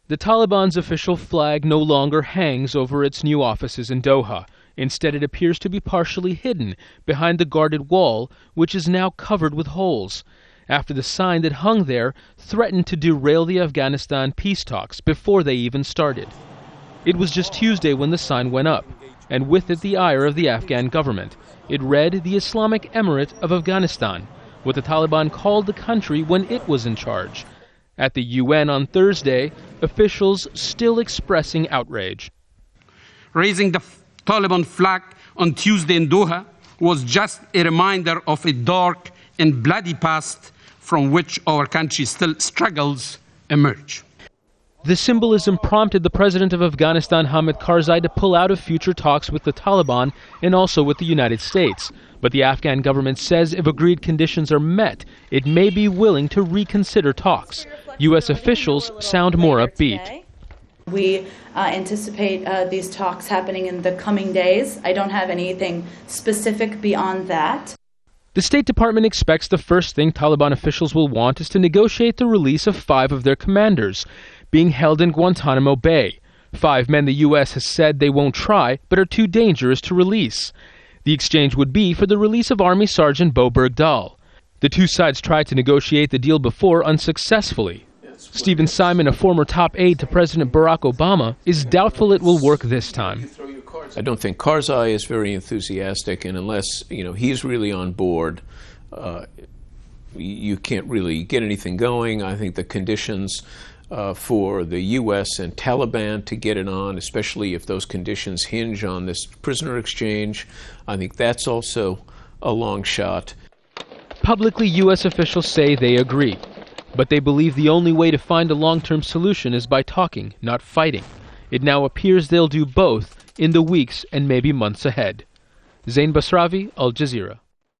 The Taliban's official flag no longer hangs over its new offices in Doha. Instead, it appears to be partially hidden behind the guarded wall, which is now covered with holes, after the sign that hung there threatened to derail the Afghanistan peace talks before they even started. It was just Tuesday when the sign went up, and with it the ire of the Afghan government. It read the Islamic Emirate of Afghanistan, what the Taliban called the country when it was in charge. At the UN on Thursday, officials still expressing outrage. Raising the Taliban flag on Tuesday in Doha was just a reminder of a dark and bloody past from which our country still struggles emerge. The symbolism prompted the president of Afghanistan, Hamid Karzai, to pull out of future talks with the Taliban and also with the United States. But the Afghan government says if agreed conditions are met, it may be willing to reconsider talks. U.S. officials sound more upbeat. We anticipate these talks happening in the coming days. I don't have anything specific beyond that. The State Department expects the first thing Taliban officials will want is to negotiate the release of 5 of their commanders being held in Guantanamo Bay. 5 men the U.S. has said they won't try, but are too dangerous to release. The exchange would be for the release of Army Sergeant Bo Bergdahl. The two sides tried to negotiate the deal before unsuccessfully. Stephen Simon, a former top aide to President Barack Obama, is doubtful it will work this time. I don't think Karzai is very enthusiastic, and unless he's really on board, you can't really get anything going. I think the conditions for the U.S. and Taliban to get it on, especially if those conditions hinge on this prisoner exchange, I think that's also a long shot. Publicly, U.S. officials say they agree, but they believe the only way to find a long-term solution is by talking, not fighting. It now appears they'll do both in the weeks and maybe months ahead. Zein, Basravi, Al Jazeera.